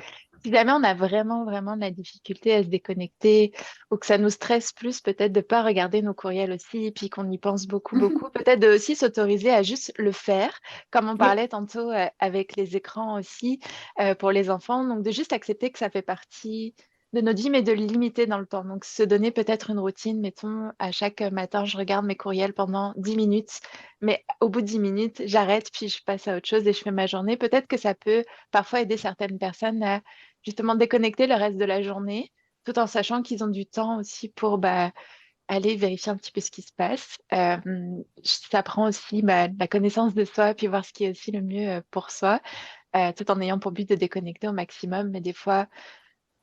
si jamais on a vraiment, vraiment de la difficulté à se déconnecter ou que ça nous stresse plus, peut-être de ne pas regarder nos courriels aussi, puis qu'on y pense beaucoup, beaucoup, peut-être de aussi s'autoriser à juste le faire, comme on Oui. parlait tantôt avec les écrans aussi pour les enfants. Donc de juste accepter que ça fait partie de notre vie, mais de le limiter dans le temps. Donc se donner peut-être une routine, mettons, à chaque matin, je regarde mes courriels pendant 10 minutes. Mais au bout de 10 minutes, j'arrête, puis je passe à autre chose et je fais ma journée. Peut-être que ça peut parfois aider certaines personnes à justement déconnecter le reste de la journée, tout en sachant qu'ils ont du temps aussi pour aller vérifier un petit peu ce qui se passe. Ça prend aussi la connaissance de soi, puis voir ce qui est aussi le mieux pour soi, tout en ayant pour but de déconnecter au maximum. Mais des fois,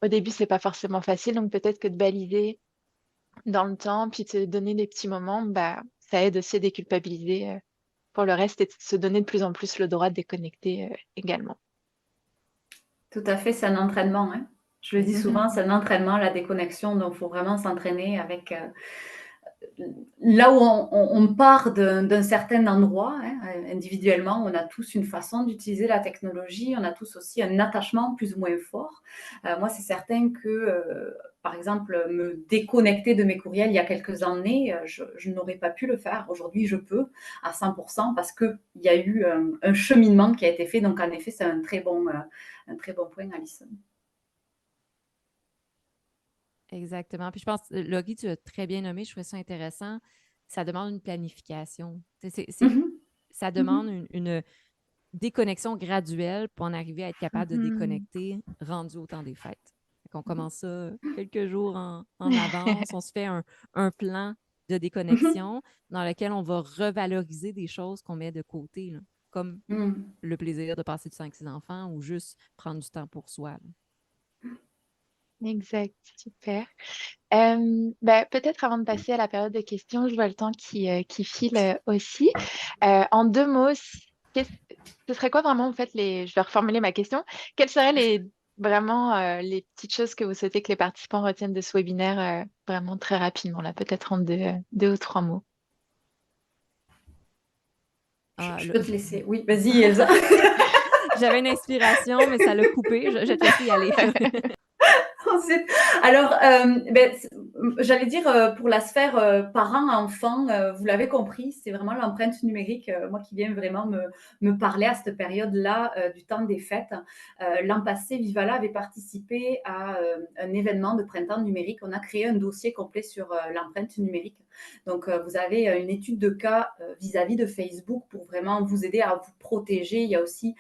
au début, c'est pas forcément facile, donc peut-être que de baliser dans le temps, puis de se donner des petits moments, ça aide aussi à déculpabiliser pour le reste et de se donner de plus en plus le droit de déconnecter également. Tout à fait, c'est un entraînement, hein. Je le dis souvent, c'est un entraînement, la déconnexion, donc il faut vraiment s'entraîner avec là où on part d'un certain endroit, hein, individuellement, on a tous une façon d'utiliser la technologie, on a tous aussi un attachement plus ou moins fort. Moi, c'est certain que, par exemple, me déconnecter de mes courriels il y a quelques années, je n'aurais pas pu le faire. Aujourd'hui, je peux à 100% parce qu'il y a eu un cheminement qui a été fait. Donc, en effet, c'est un très bon point, Alison. Exactement. Puis je pense, Laurie, tu as très bien nommé, je trouvais ça intéressant. Ça demande une planification. Mhm. Ça demande Mhm. une déconnexion graduelle pour en arriver à être capable de Mhm. déconnecter rendu au temps des fêtes. On commence ça quelques jours en avance. On se fait un plan de Mhm. déconnexion dans lequel on va revaloriser des choses qu'on met de côté, là, comme Mhm. le plaisir de passer du temps avec ses enfants ou juste prendre du temps pour soi, là. Exact, super. Peut-être avant de passer à la période de questions, je vois le temps qui file aussi. En 2 mots, qu'est-ce- ce serait quoi vraiment, en fait, je vais reformuler ma question. Quelles seraient vraiment les petites choses que vous souhaitez que les participants retiennent de ce webinaire vraiment très rapidement, là, peut-être en 2 ou 3 mots? Ah, Je là, peux te laisser. Oui, vas-y, Elsa. j'avais une inspiration, mais ça l'a coupé. Je vais te laisser y aller. Ensuite, alors, j'allais dire pour la sphère parents-enfants, vous l'avez compris, c'est vraiment l'empreinte numérique, moi qui vient vraiment me parler à cette période-là du temps des fêtes. L'an passé, Vivala avait participé à un événement de printemps numérique. On a créé un dossier complet sur l'empreinte numérique. Donc, vous avez une étude de cas vis-à-vis de Facebook pour vraiment vous aider à vous protéger. Il y a aussi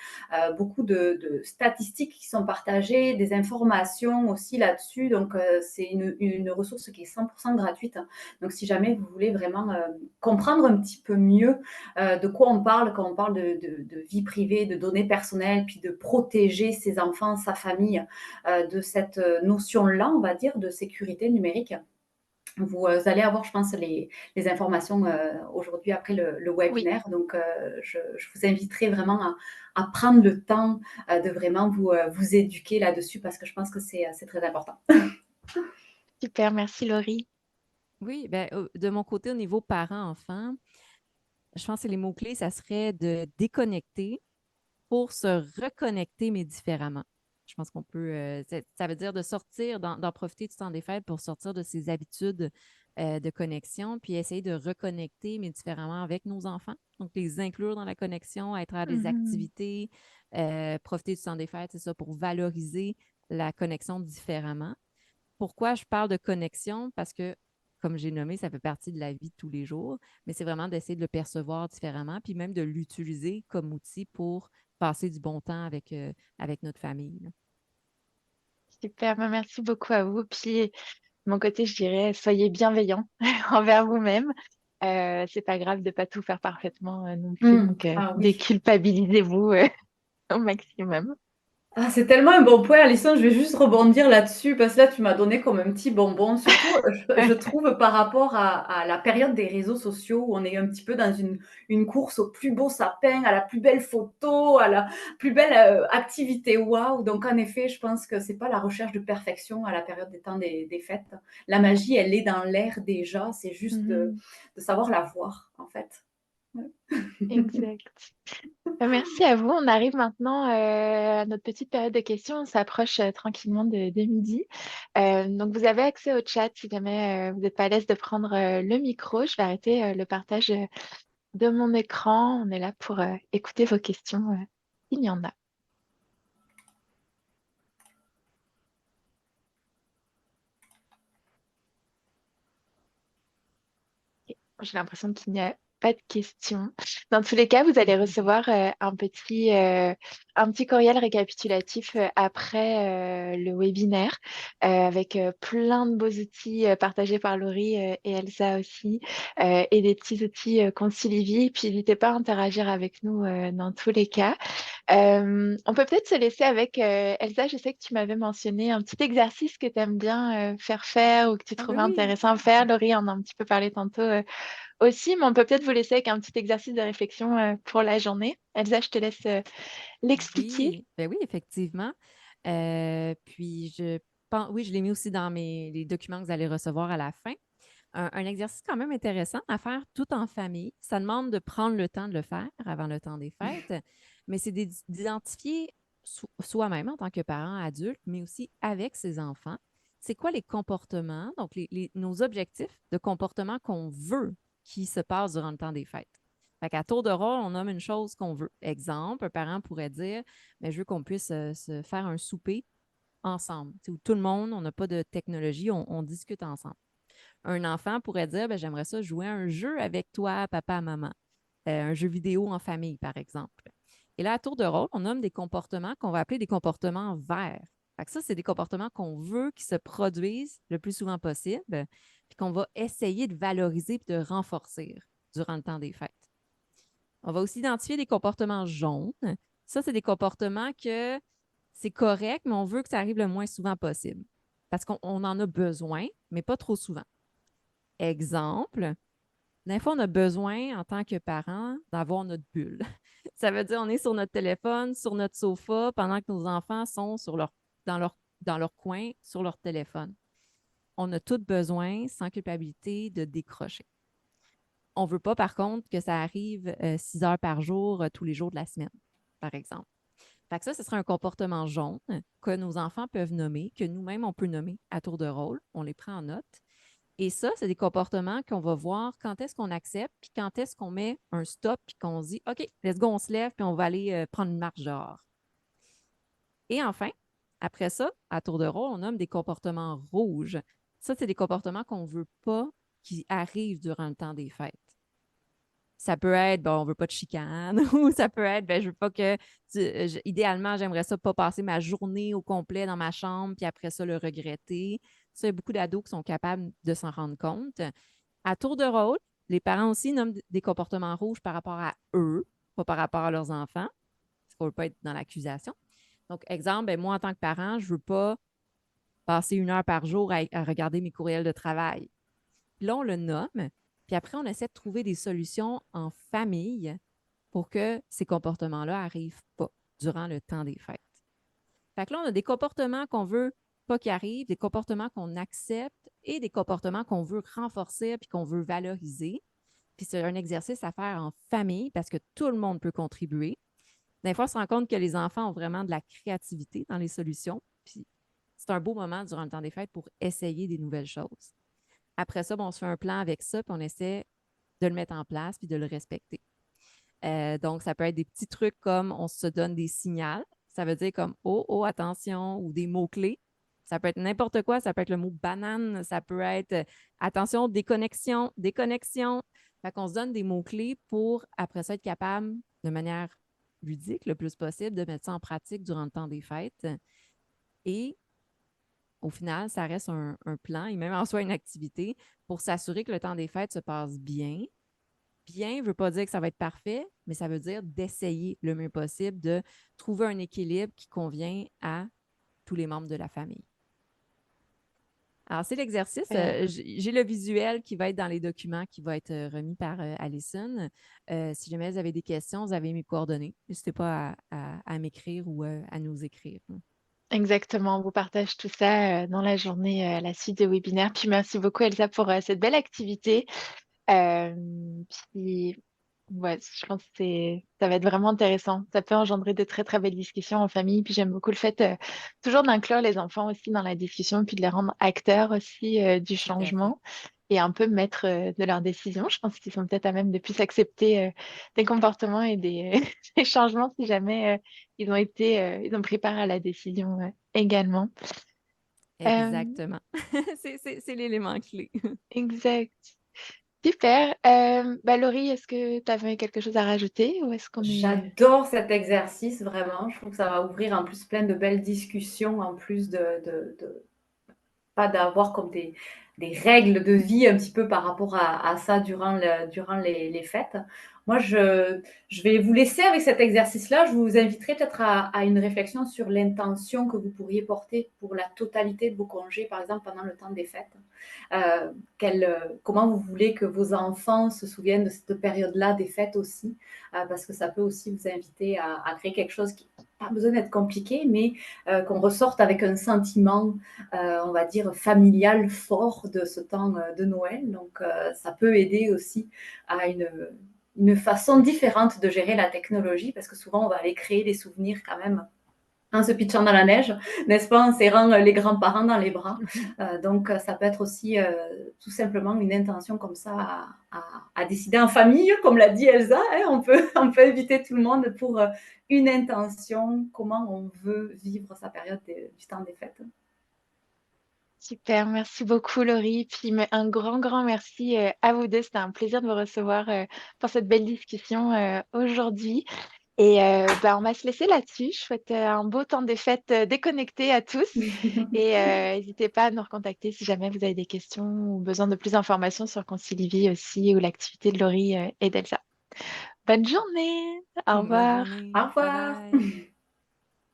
beaucoup de statistiques qui sont partagées, des informations aussi là-dessus. Donc, c'est une ressource qui est 100% gratuite. Donc, si jamais vous voulez vraiment comprendre un petit peu mieux de quoi on parle quand on parle de vie privée, de données personnelles, puis de protéger ses enfants, sa famille de cette notion-là, on va dire, de sécurité numérique. Vous allez avoir, je pense, les informations aujourd'hui après le Oui, webinaire. Donc, je vous inviterai vraiment à prendre le temps de vraiment vous éduquer là-dessus parce que je pense que c'est très important. super, merci Laurie. Oui, ben, de mon côté, au niveau parents-enfants, je pense que les mots-clés, ça serait de déconnecter pour se reconnecter, mais différemment. Je pense qu'on peut, ça veut dire de sortir, d'en profiter du temps des fêtes pour sortir de ses habitudes de connexion, puis essayer de reconnecter, mais différemment avec nos enfants. Donc, les inclure dans la connexion, à travers des Mhm. activités, profiter du temps des fêtes, c'est ça, pour valoriser la connexion différemment. Pourquoi je parle de connexion? Parce que, comme j'ai nommé, ça fait partie de la vie de tous les jours, mais c'est vraiment d'essayer de le percevoir différemment, puis même de l'utiliser comme outil pour passer du bon temps avec notre famille, là. Super, merci beaucoup à vous. Puis, de mon côté, je dirais, soyez bienveillants envers vous-même. C'est pas grave de pas tout faire parfaitement non plus, donc Ah oui. déculpabilisez-vous au maximum. Ah, c'est tellement un bon point, Alison. Je vais juste rebondir là-dessus parce que là, tu m'as donné comme un petit bonbon. Surtout, je trouve par rapport à la période des réseaux sociaux où on est un petit peu dans une course au plus beau sapin, à la plus belle photo, à la plus belle activité. Waouh! Donc, en effet, je pense que c'est pas la recherche de perfection à la période des temps des fêtes. La magie, elle est dans l'air déjà. C'est juste Mhm. de savoir la voir, en fait. Ouais. Exact. Merci à vous. On arrive maintenant à notre petite période de questions. On s'approche tranquillement de midi. Donc, vous avez accès au chat si jamais vous n'êtes pas à l'aise de prendre le micro. Je vais arrêter le partage de mon écran. On est là pour écouter vos questions. Il y en a. J'ai l'impression qu'il n'y a pas de questions. Dans tous les cas, vous allez recevoir un petit courriel récapitulatif après le webinaire avec plein de beaux outils partagés par Laurie et Elsa aussi et des petits outils qu'ont Sylvie. Puis n'hésitez pas à interagir avec nous dans tous les cas. On peut peut-être se laisser avec Elsa. Je sais que tu m'avais mentionné un petit exercice que tu aimes bien faire ou que tu Ah ben trouvais oui. intéressant à faire. Laurie en a un petit peu parlé tantôt aussi, mais on peut peut-être vous laisser avec un petit exercice de réflexion pour la journée. Elsa, je te laisse l'expliquer. Oui, ben oui, effectivement. Puis je pense, oui, je l'ai mis aussi dans les documents que vous allez recevoir à la fin. Un exercice quand même intéressant à faire tout en famille. Ça demande de prendre le temps de le faire avant le temps des fêtes, mais c'est d'identifier soi-même en tant que parent adulte, mais aussi avec ses enfants. C'est quoi les comportements, donc nos objectifs de comportement qu'on veut qui se passent durant le temps des fêtes. Fait qu'à tour de rôle, on nomme une chose qu'on veut. Exemple, un parent pourrait dire, mais je veux qu'on puisse se faire un souper ensemble, où tout le monde, on n'a pas de technologie, on discute ensemble. Un enfant pourrait dire, ben, j'aimerais ça jouer à un jeu avec toi, papa, maman. Un jeu vidéo en famille, par exemple. Et là, à tour de rôle, on nomme des comportements qu'on va appeler des comportements verts. Fait que ça, c'est des comportements qu'on veut qui se produisent le plus souvent possible, puis qu'on va essayer de valoriser et de renforcer durant le temps des fêtes. On va aussi identifier des comportements jaunes. Ça, c'est des comportements que c'est correct, mais on veut que ça arrive le moins souvent possible. Parce qu'on en a besoin, mais pas trop souvent. Exemple, des fois, on a besoin, en tant que parent, d'avoir notre bulle. Ça veut dire on est sur notre téléphone, sur notre sofa, pendant que nos enfants sont dans, dans leur coin, sur leur téléphone. On a tous besoin, sans culpabilité, de décrocher. On ne veut pas, par contre, que ça arrive 6 heures par jour, tous les jours de la semaine, par exemple. Fait que ça, ce serait un comportement jaune que nos enfants peuvent nommer, que nous-mêmes, on peut nommer à tour de rôle. On les prend en note. Et ça, c'est des comportements qu'on va voir quand est-ce qu'on accepte, puis quand est-ce qu'on met un stop, puis qu'on se dit, OK, let's go, on se lève, puis on va aller prendre une marche dehors. Et enfin, après ça, à tour de rôle, on nomme des comportements rouges. Ça, c'est des comportements qu'on ne veut pas qui arrivent durant le temps des fêtes. Ça peut être, bon, on ne veut pas de chicane, ou ça peut être, ben, je veux pas que, idéalement, j'aimerais ça pas passer ma journée au complet dans ma chambre, puis après ça, le regretter. Ça, il y a beaucoup d'ados qui sont capables de s'en rendre compte. À tour de rôle, les parents aussi nomment des comportements rouges par rapport à eux, pas par rapport à leurs enfants, parce qu'on ne veut pas être dans l'accusation. Donc, exemple, ben, moi, en tant que parent, je ne veux pas passer 1 heure par jour à regarder mes courriels de travail. Puis là, on le nomme, puis après, on essaie de trouver des solutions en famille pour que ces comportements-là n'arrivent pas durant le temps des fêtes. Fait que là, on a des comportements qu'on veut pas qu'ils arrivent, des comportements qu'on accepte et des comportements qu'on veut renforcer puis qu'on veut valoriser. Puis c'est un exercice à faire en famille parce que tout le monde peut contribuer. Des fois, on se rend compte que les enfants ont vraiment de la créativité dans les solutions. Puis c'est un beau moment durant le temps des fêtes pour essayer des nouvelles choses. Après ça, bon, on se fait un plan avec ça, puis on essaie de le mettre en place puis de le respecter. Donc, ça peut être des petits trucs comme on se donne des signaux. Ça veut dire comme oh, oh, attention, ou des mots-clés. Ça peut être n'importe quoi. Ça peut être le mot banane. Ça peut être attention, déconnexion, déconnexion. Fait qu'on se donne des mots-clés pour, après ça, être capable, de manière ludique, le plus possible, de mettre ça en pratique durant le temps des fêtes. Et au final, ça reste un plan et même en soi une activité pour s'assurer que le temps des fêtes se passe bien, bien ne veut pas dire que ça va être parfait, mais ça veut dire d'essayer le mieux possible de trouver un équilibre qui convient à tous les membres de la famille. Alors, c'est l'exercice. J'ai le visuel qui va être dans les documents qui va être remis par Alison. Si jamais vous avez des questions, vous avez mes coordonnées. N'hésitez pas à m'écrire ou à nous écrire. Exactement, on vous partage tout ça dans la journée à la suite des webinaires. Puis merci beaucoup Elsa pour cette belle activité. Euh, puis ouais, je pense que ça va être vraiment intéressant. Ça peut engendrer de très très belles discussions en famille. Puis j'aime beaucoup le fait toujours d'inclure les enfants aussi dans la discussion, puis de les rendre acteurs aussi du Tout à fait. changement et un peu maîtres de leurs décisions. Je pense qu'ils sont peut-être à même de plus accepter des comportements et des, des changements si jamais ils ont pris part à la décision également. Euh, Exactement. C'est l'élément clé. exact. Super. Bah, Laurie, est-ce que tu avais quelque chose à rajouter ou est-ce qu'on est... J'adore cet exercice, vraiment. Je trouve que ça va ouvrir en plus plein de belles discussions, en plus pas d'avoir comme des règles de vie un petit peu par rapport à ça durant les fêtes. Moi, je vais vous laisser avec cet exercice-là. Je vous inviterai peut-être à une réflexion sur l'intention que vous pourriez porter pour la totalité de vos congés, par exemple pendant le temps des fêtes. Comment vous voulez que vos enfants se souviennent de cette période-là des fêtes aussi, parce que ça peut aussi vous inviter à créer quelque chose qui n'a pas besoin d'être compliqué, mais qu'on ressorte avec un sentiment on va dire, familial fort de ce temps de Noël. Donc, ça peut aider aussi à une façon différente de gérer la technologie, parce que souvent, on va aller créer des souvenirs quand même en se pitchant dans la neige, n'est-ce pas, en serrant les grands-parents dans les bras. Donc, ça peut être aussi tout simplement une intention comme ça à décider en famille, comme l'a dit Elsa. Hein, on peut inviter tout le monde pour une intention, comment on veut vivre sa période du temps des fêtes. Super, merci beaucoup Laurie. Puis un grand, grand merci à vous deux. C'était un plaisir de vous recevoir pour cette belle discussion aujourd'hui. Et bah, on va se laisser là-dessus. Je souhaite un beau temps des fêtes déconnecté à tous. Et n'hésitez pas à nous recontacter si jamais vous avez des questions ou besoin de plus d'informations sur Concilivie aussi ou l'activité de Laurie et d'Elsa. Bonne journée. Au Bonne revoir. journée. Au Bye revoir. bye.